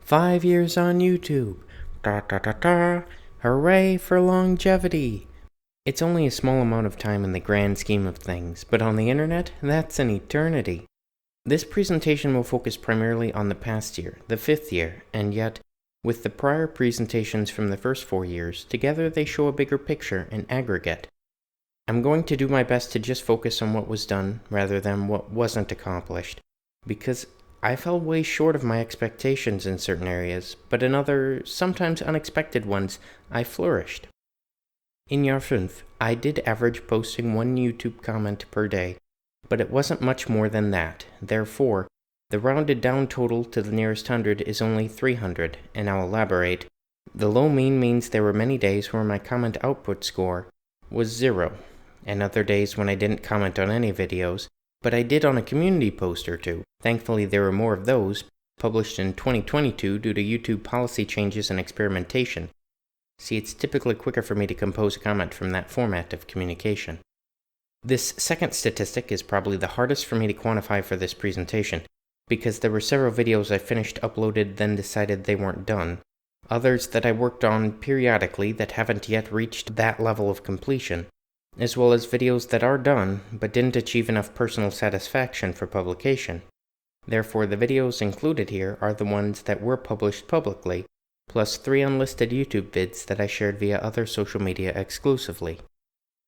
5 years on YouTube. Da da da da. Hooray for longevity. It's only a small amount of time in the grand scheme of things, but on the internet, that's an eternity. This presentation will focus primarily on the past year, the 5th year, and yet, with the prior presentations from the first 4 years, together they show a bigger picture in aggregate. I'm going to do my best to just focus on what was done rather than what wasn't accomplished, because I fell way short of my expectations in certain areas, but in other, sometimes unexpected ones, I flourished. In Jahr 5, I did average posting 1 YouTube comment per day, but it wasn't much more than that. Therefore, the rounded down total to the nearest 100 is only 300, and I'll elaborate. The low mean means there were many days where my comment output score was 0, and other days when I didn't comment on any videos, but I did on a community post or two. Thankfully, there were more of those, published in 2022 due to YouTube policy changes and experimentation. See, it's typically quicker for me to compose a comment from that format of communication. This second statistic is probably the hardest for me to quantify for this presentation, because there were several videos I finished uploaded then decided they weren't done, others that I worked on periodically that haven't yet reached that level of completion, as well as videos that are done but didn't achieve enough personal satisfaction for publication. Therefore, the videos included here are the ones that were published publicly, plus 3 unlisted YouTube vids that I shared via other social media exclusively.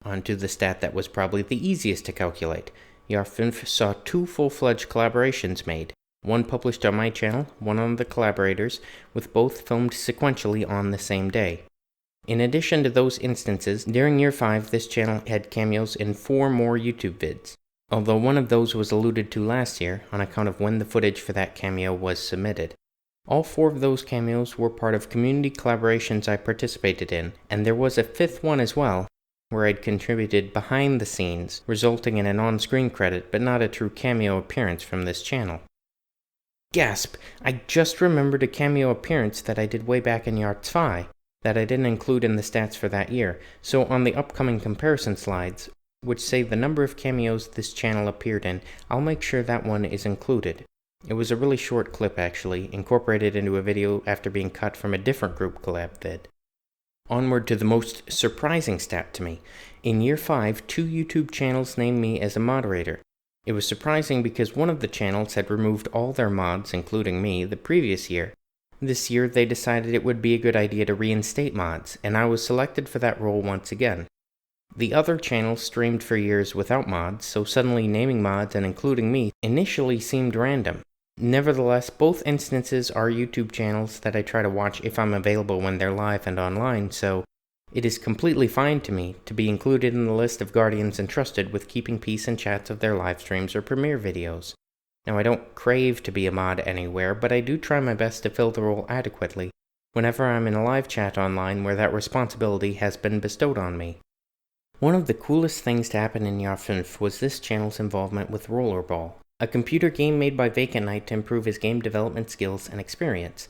On to the stat that was probably the easiest to calculate. Jahr 5 saw 2 full-fledged collaborations made, one published on my channel, one on the collaborators, with both filmed sequentially on the same day. In addition to those instances, during Jahr 5 this channel had cameos in 4 more YouTube vids, although one of those was alluded to last year on account of when the footage for that cameo was submitted. All 4 of those cameos were part of community collaborations I participated in, and there was a 5th one as well, where I'd contributed behind the scenes, resulting in an on-screen credit but not a true cameo appearance from this channel. Gasp! I just remembered a cameo appearance that I did way back in Jahr 2 that I didn't include in the stats for that year, so on the upcoming comparison slides, which say the number of cameos this channel appeared in, I'll make sure that one is included. It was a really short clip actually, incorporated into a video after being cut from a different group collab vid. Onward to the most surprising stat to me. In Jahr 5, 2 YouTube channels named me as a moderator. It was surprising because one of the channels had removed all their mods, including me, the previous year. This year they decided it would be a good idea to reinstate mods, and I was selected for that role once again. The other channels streamed for years without mods, so suddenly naming mods and including me initially seemed random. Nevertheless, both instances are YouTube channels that I try to watch if I'm available when they're live and online, so it is completely fine to me to be included in the list of guardians entrusted with keeping peace in chats of their live streams or premiere videos. Now, I don't crave to be a mod anywhere, but I do try my best to fill the role adequately whenever I'm in a live chat online where that responsibility has been bestowed on me. One of the coolest things to happen in Jahr 5 was this channel's involvement with Rollerball, a computer game made by Vacant Knight to improve his game development skills and experience.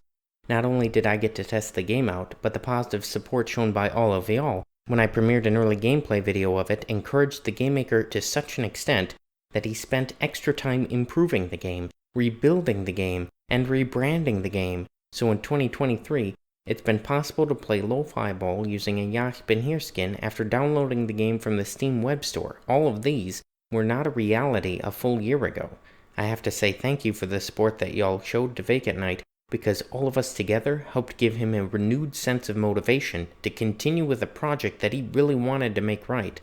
Not only did I get to test the game out, but the positive support shown by all of y'all when I premiered an early gameplay video of it encouraged the game maker to such an extent that he spent extra time improving the game, rebuilding the game, and rebranding the game, so in 2023, it's been possible to play Lo-Fi Ball using a Jaichbinhier skin after downloading the game from the Steam web store. All of these were not a reality a full year ago. I have to say thank you for the support that y'all showed to Vacant Knight, because all of us together helped give him a renewed sense of motivation to continue with a project that he really wanted to make right.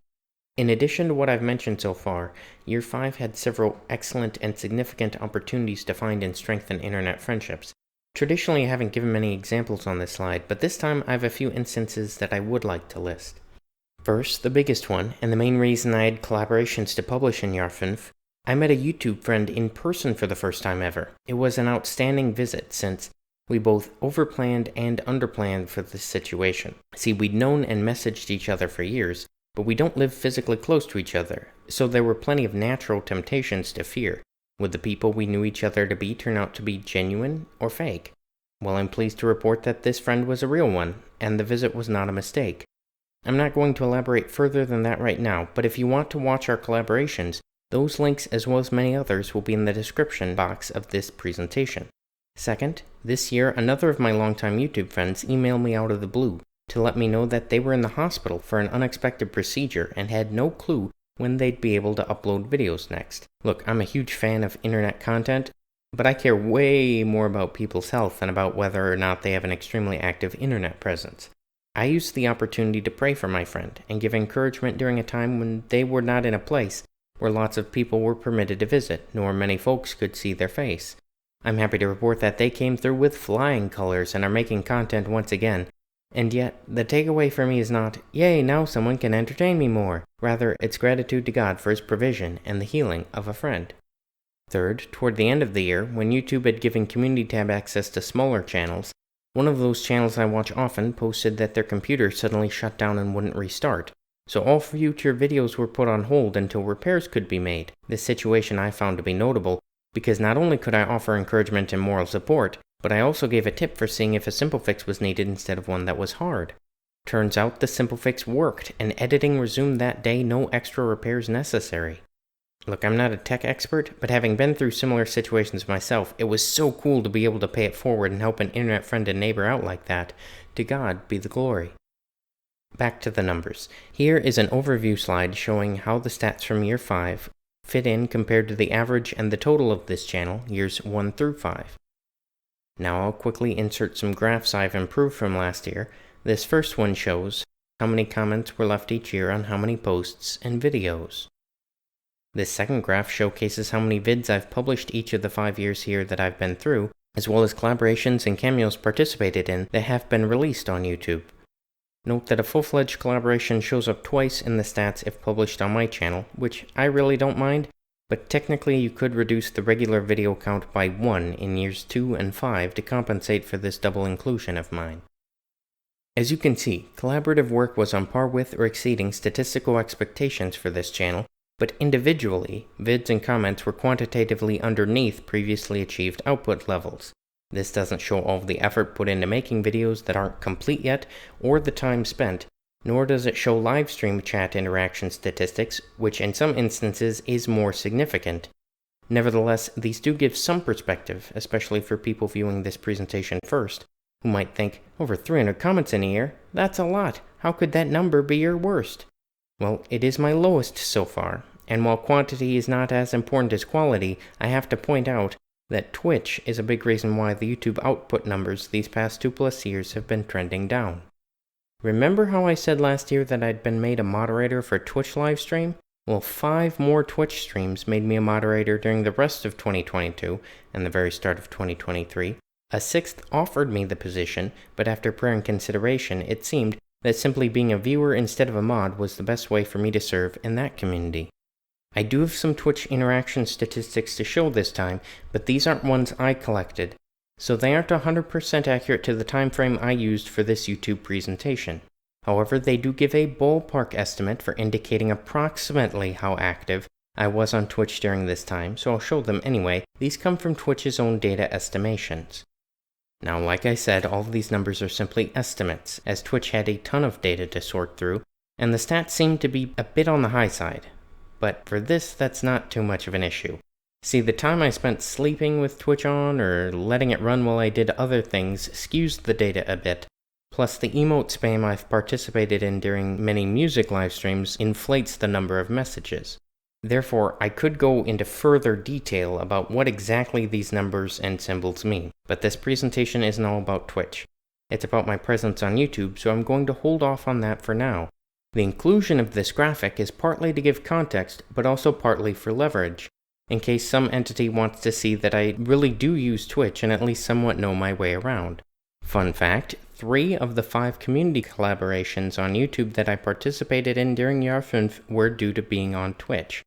In addition to what I've mentioned so far, Jahr 5 had several excellent and significant opportunities to find and strengthen internet friendships. Traditionally, I haven't given many examples on this slide, but this time I have a few instances that I would like to list. First, the biggest one, and the main reason I had collaborations to publish in Jahr 5, I met a YouTube friend in person for the first time ever. It was an outstanding visit since we both overplanned and underplanned for this situation. See, we'd known and messaged each other for years, but we don't live physically close to each other, so there were plenty of natural temptations to fear. Would the people we knew each other to be turn out to be genuine or fake? Well, I'm pleased to report that this friend was a real one, and the visit was not a mistake. I'm not going to elaborate further than that right now, but if you want to watch our collaborations, those links as well as many others will be in the description box of this presentation. Second, this year another of my longtime YouTube friends emailed me out of the blue to let me know that they were in the hospital for an unexpected procedure and had no clue when they'd be able to upload videos next. Look, I'm a huge fan of internet content, but I care way more about people's health than about whether or not they have an extremely active internet presence. I used the opportunity to pray for my friend and give encouragement during a time when they were not in a place where lots of people were permitted to visit, nor many folks could see their face. I'm happy to report that they came through with flying colors and are making content once again. And yet, the takeaway for me is not, yay, now someone can entertain me more. Rather, it's gratitude to God for his provision and the healing of a friend. Third, toward the end of the year, when YouTube had given Community tab access to smaller channels, one of those channels I watch often posted that their computer suddenly shut down and wouldn't restart. So all future videos were put on hold until repairs could be made. This situation I found to be notable, because not only could I offer encouragement and moral support, but I also gave a tip for seeing if a simple fix was needed instead of one that was hard. Turns out the simple fix worked, and editing resumed that day, no extra repairs necessary. Look, I'm not a tech expert, but having been through similar situations myself, it was so cool to be able to pay it forward and help an internet friend and neighbor out like that. To God be the glory. Back to the numbers. Here is an overview slide showing how the stats from year 5 fit in compared to the average and the total of this channel, years 1 through 5. Now I'll quickly insert some graphs I've improved from last year. This first one shows how many comments were left each year on how many posts and videos. This second graph showcases how many vids I've published each of the 5 years here that I've been through, as well as collaborations and cameos participated in that have been released on YouTube. Note that a full-fledged collaboration shows up twice in the stats if published on my channel, which I really don't mind, but technically you could reduce the regular video count by 1 in years 2 and 5 to compensate for this double inclusion of mine. As you can see, collaborative work was on par with or exceeding statistical expectations for this channel, but individually, vids and comments were quantitatively underneath previously achieved output levels. This doesn't show all of the effort put into making videos that aren't complete yet, or the time spent, nor does it show live stream chat interaction statistics, which in some instances is more significant. Nevertheless, these do give some perspective, especially for people viewing this presentation first, who might think, over 300 comments in a year? That's a lot. How could that number be your worst? Well, it is my lowest so far, and while quantity is not as important as quality, I have to point out that Twitch is a big reason why the YouTube output numbers these past 2+ years have been trending down. Remember how I said last year that I'd been made a moderator for Twitch livestream? Well, 5 more Twitch streams made me a moderator during the rest of 2022 and the very start of 2023. A 6th offered me the position, but after prayer and consideration, it seemed that simply being a viewer instead of a mod was the best way for me to serve in that community. I do have some Twitch interaction statistics to show this time, but these aren't ones I collected, so they aren't 100% accurate to the time frame I used for this YouTube presentation. However, they do give a ballpark estimate for indicating approximately how active I was on Twitch during this time, so I'll show them anyway. These come from Twitch's own data estimations. Now, like I said, all of these numbers are simply estimates, as Twitch had a ton of data to sort through, and the stats seem to be a bit on the high side. But for this, that's not too much of an issue. See, the time I spent sleeping with Twitch on, or letting it run while I did other things, skews the data a bit. Plus, the emote spam I've participated in during many music live streams inflates the number of messages. Therefore, I could go into further detail about what exactly these numbers and symbols mean, but this presentation isn't all about Twitch. It's about my presence on YouTube, so I'm going to hold off on that for now. The inclusion of this graphic is partly to give context, but also partly for leverage, in case some entity wants to see that I really do use Twitch and at least somewhat know my way around. Fun fact, 3 of the 5 community collaborations on YouTube that I participated in during Jahr 5 were due to being on Twitch.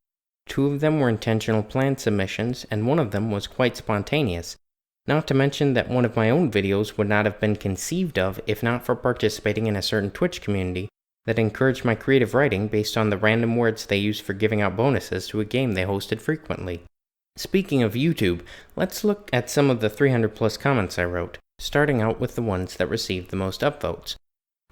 2 of them were intentional planned submissions, and 1 of them was quite spontaneous. Not to mention that one of my own videos would not have been conceived of if not for participating in a certain Twitch community that encouraged my creative writing based on the random words they used for giving out bonuses to a game they hosted frequently. Speaking of YouTube, let's look at some of the 300+ comments I wrote, starting out with the ones that received the most upvotes.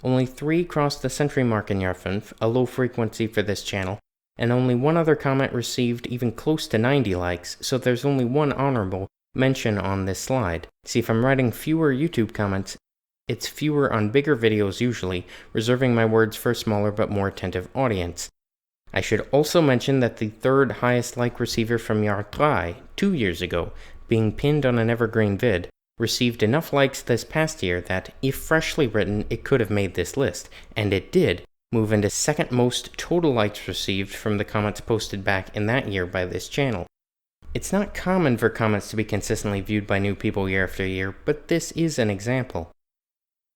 Only 3 crossed the century mark in Jahr 5, a low frequency for this channel, and only 1 other comment received even close to 90 likes, so there's only 1 honorable mention on this slide. See, if I'm writing fewer YouTube comments, it's fewer on bigger videos usually, reserving my words for a smaller but more attentive audience. I should also mention that the third highest like receiver from Jahr 2 years ago, being pinned on an evergreen vid, received enough likes this past year that, if freshly written, it could have made this list, and it did move into second most total likes received from the comments posted back in that year by this channel. It's not common for comments to be consistently viewed by new people year after year, but this is an example.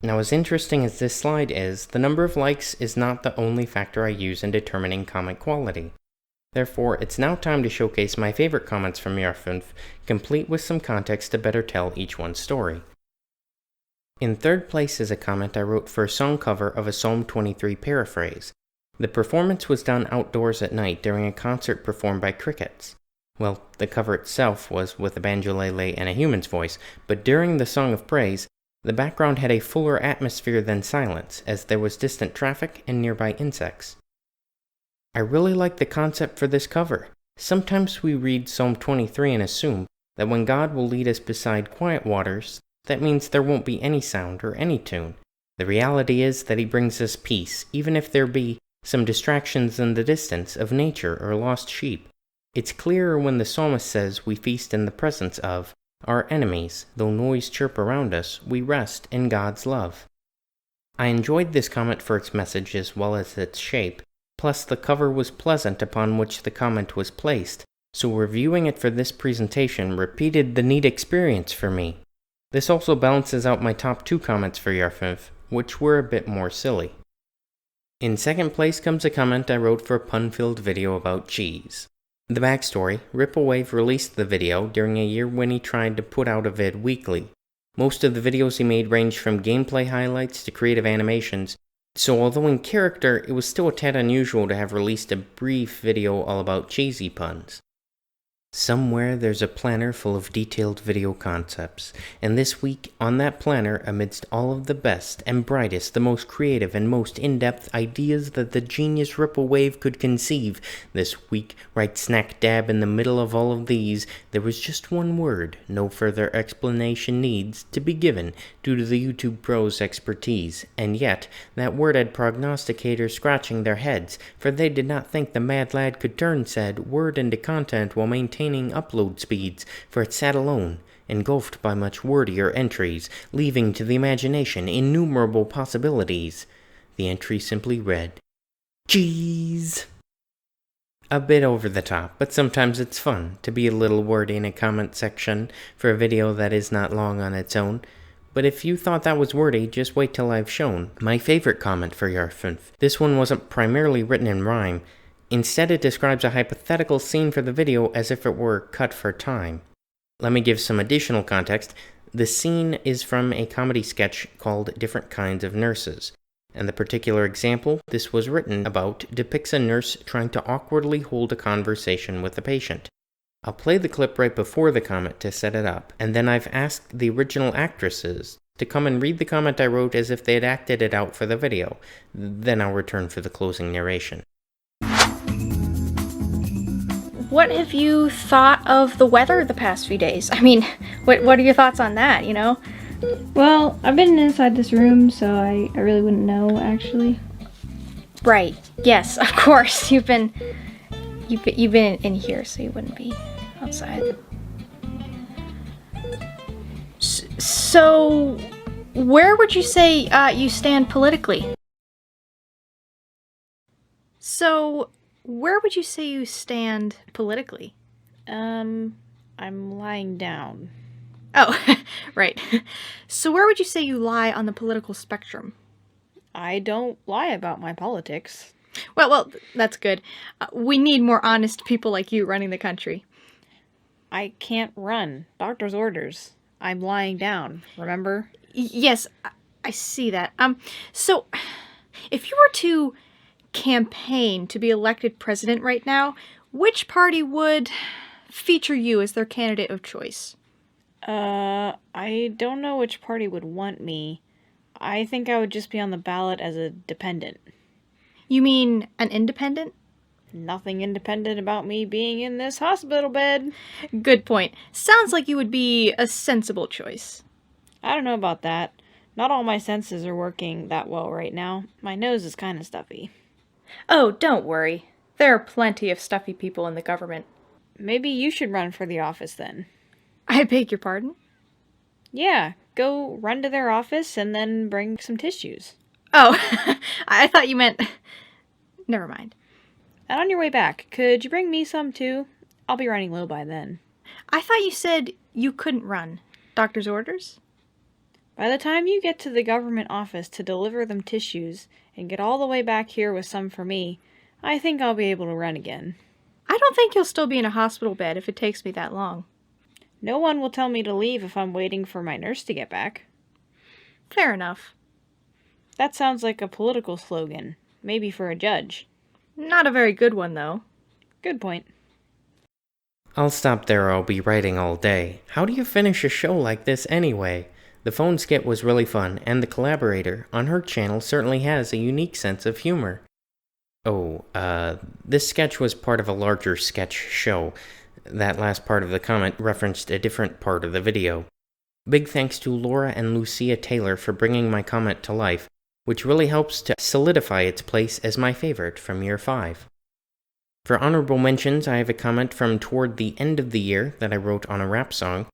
Now, as interesting as this slide is, the number of likes is not the only factor I use in determining comment quality. Therefore, it's now time to showcase my favorite comments from Jahr 5, complete with some context to better tell each one's story. In third place is a comment I wrote for a song cover of a Psalm 23 paraphrase. The performance was done outdoors at night during a concert performed by crickets. Well, the cover itself was with a banjolele and a human's voice, but during the song of praise, the background had a fuller atmosphere than silence, as there was distant traffic and nearby insects. I really like the concept for this cover. Sometimes we read Psalm 23 and assume that when God will lead us beside quiet waters, that means there won't be any sound or any tune. The reality is that He brings us peace, even if there be some distractions in the distance of nature or lost sheep. It's clearer when the psalmist says we feast in the presence of our enemies, though noise chirp around us, we rest in God's love. I enjoyed this comment for its message as well as its shape, plus the cover was pleasant upon which the comment was placed, so reviewing it for this presentation repeated the neat experience for me. This also balances out my top 2 comments for Jahr 5, which were a bit more silly. In second place comes a comment I wrote for a pun-filled video about cheese. The backstory, RippleWave released the video during a year when he tried to put out a vid weekly. Most of the videos he made ranged from gameplay highlights to creative animations, so although in character it was still a tad unusual to have released a brief video all about cheesy puns. Somewhere there's a planner full of detailed video concepts, and this week on that planner, amidst all of the best and brightest, the most creative and most in-depth ideas that the genius RippleWave could conceive, this week, right smack dab in the middle of all of these, there was just one word, no further explanation needs, to be given due to the YouTube pros' expertise, and yet, that word had prognosticators scratching their heads, for they did not think the mad lad could turn said word into content while maintaining upload speeds, for it sat alone, engulfed by much wordier entries, leaving to the imagination innumerable possibilities. The entry simply read, "Cheese." A bit over the top, but sometimes it's fun to be a little wordy in a comment section for a video that is not long on its own. But if you thought that was wordy, just wait till I've shown my favorite comment for Jahr 5. This one wasn't primarily written in rhyme. Instead, it describes a hypothetical scene for the video as if it were cut for time. Let me give some additional context. The scene is from a comedy sketch called Different Kinds of Nurses, and the particular example this was written about depicts a nurse trying to awkwardly hold a conversation with a patient. I'll play the clip right before the comment to set it up, and then I've asked the original actresses to come and read the comment I wrote as if they had acted it out for the video. Then I'll return for the closing narration. What have you thought of the weather the past few days? I mean, what are your thoughts on that, you know? Well, I've been inside this room, so I really wouldn't know, actually. Right. Yes, of course. You've been in here, so you wouldn't be outside. So, where would you say you stand politically? Where would you say you stand politically? I'm lying down. Oh, right. So where would you say you lie on the political spectrum? I don't lie about my politics. Well, that's good. We need more honest people like you running the country. I can't run. Doctor's orders. I'm lying down, remember? Yes, I see that. So, if you were to campaign to be elected president right now, which party would feature you as their candidate of choice? I don't know which party would want me. I think I would just be on the ballot as a dependent. You mean an independent? Nothing independent about me being in this hospital bed. Good point. Sounds like you would be a sensible choice. I don't know about that. Not all my senses are working that well right now. My nose is kind of stuffy. Oh, don't worry. There are plenty of stuffy people in the government. Maybe you should run for the office then. I beg your pardon? Yeah, go run to their office and then bring some tissues. Oh, I thought you meant... Never mind. And on your way back, could you bring me some too? I'll be running low by then. I thought you said you couldn't run. Doctor's orders? By the time you get to the government office to deliver them tissues and get all the way back here with some for me, I think I'll be able to run again. I don't think you'll still be in a hospital bed if it takes me that long. No one will tell me to leave if I'm waiting for my nurse to get back. Fair enough. That sounds like a political slogan, maybe for a judge. Not a very good one, though. Good point. I'll stop there or I'll be writing all day. How do you finish a show like this anyway? The phone skit was really fun, and the collaborator on her channel certainly has a unique sense of humor. Oh, this sketch was part of a larger sketch show. That last part of the comment referenced a different part of the video. Big thanks to Laura and Lucia Taylor for bringing my comment to life, which really helps to solidify its place as my favorite from year 5. For honorable mentions, I have a comment from toward the end of the year that I wrote on a rap song.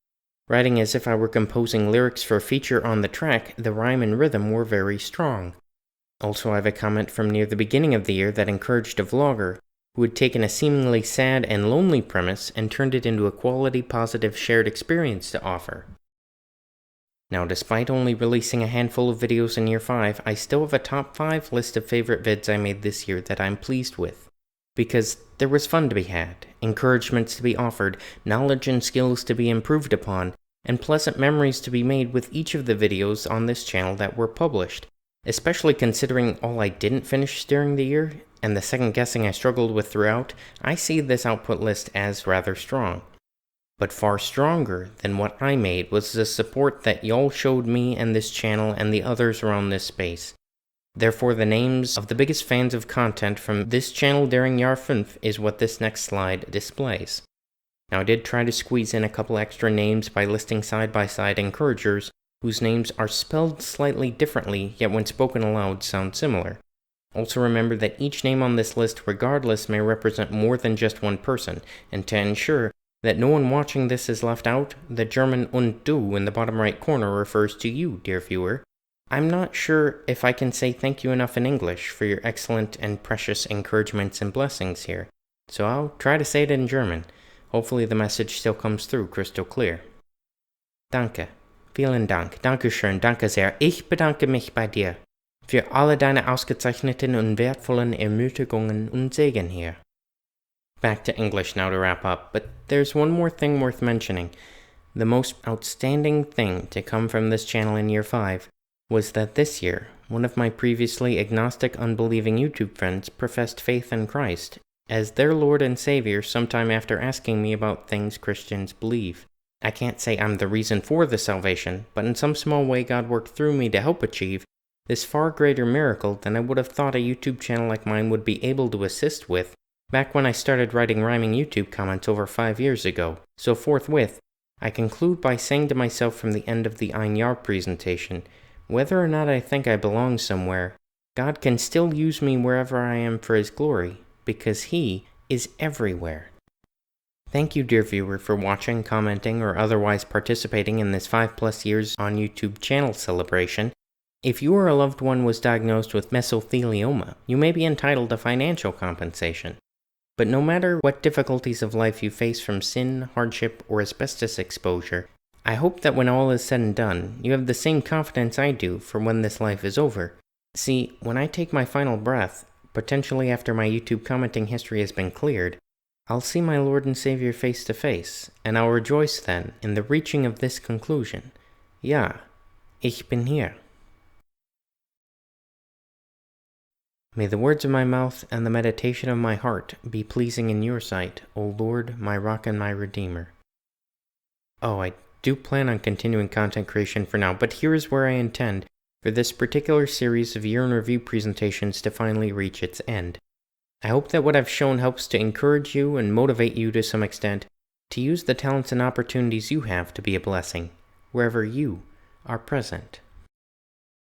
Writing as if I were composing lyrics for a feature on the track, the rhyme and rhythm were very strong. Also, I have a comment from near the beginning of the year that encouraged a vlogger who had taken a seemingly sad and lonely premise and turned it into a quality, positive, shared experience to offer. Now, despite only releasing a handful of videos in year 5, I still have a top 5 list of favorite vids I made this year that I'm pleased with. Because there was fun to be had, encouragements to be offered, knowledge and skills to be improved upon, and pleasant memories to be made with each of the videos on this channel that were published. Especially considering all I didn't finish during the year, and the second guessing I struggled with throughout, I see this output list as rather strong. But far stronger than what I made was the support that y'all showed me and this channel and the others around this space. Therefore, the names of the biggest fans of content from this channel during Jahr 5 is what this next slide displays. Now, I did try to squeeze in a couple extra names by listing side-by-side encouragers whose names are spelled slightly differently, yet when spoken aloud sound similar. Also remember that each name on this list regardless may represent more than just one person, and to ensure that no one watching this is left out, the German "und du" in the bottom right corner refers to you, dear viewer. I'm not sure if I can say thank you enough in English for your excellent and precious encouragements and blessings here, so I'll try to say it in German. Hopefully the message still comes through crystal clear. Danke. Vielen Dank. Dankeschön. Danke sehr. Ich bedanke mich bei dir für alle deine ausgezeichneten und wertvollen Ermutigungen und Segen hier. Back to English now to wrap up, but there's one more thing worth mentioning. The most outstanding thing to come from this channel in year 5 was that this year, one of my previously agnostic, unbelieving YouTube friends professed faith in Christ as their Lord and Savior sometime after asking me about things Christians believe. I can't say I'm the reason for the salvation, but in some small way God worked through me to help achieve this far greater miracle than I would have thought a YouTube channel like mine would be able to assist with back when I started writing rhyming YouTube comments over 5 years ago. So forthwith, I conclude by saying to myself from the end of the Ein Jahr presentation, whether or not I think I belong somewhere, God can still use me wherever I am for His glory, because He is everywhere. Thank you, dear viewer, for watching, commenting, or otherwise participating in this 5+ years on YouTube channel celebration. If you or a loved one was diagnosed with mesothelioma, you may be entitled to financial compensation. But no matter what difficulties of life you face from sin, hardship, or asbestos exposure, I hope that when all is said and done, you have the same confidence I do for when this life is over. See, when I take my final breath, potentially after my YouTube commenting history has been cleared, I'll see my Lord and Savior face to face, and I'll rejoice then in the reaching of this conclusion. Ja, Jaichbinhier. May the words of my mouth and the meditation of my heart be pleasing in your sight, O Lord, my rock and my redeemer. Oh, I do plan on continuing content creation for now, but here is where I intend for this particular series of year in review presentations to finally reach its end. I hope that what I've shown helps to encourage you and motivate you to some extent to use the talents and opportunities you have to be a blessing, wherever you are present.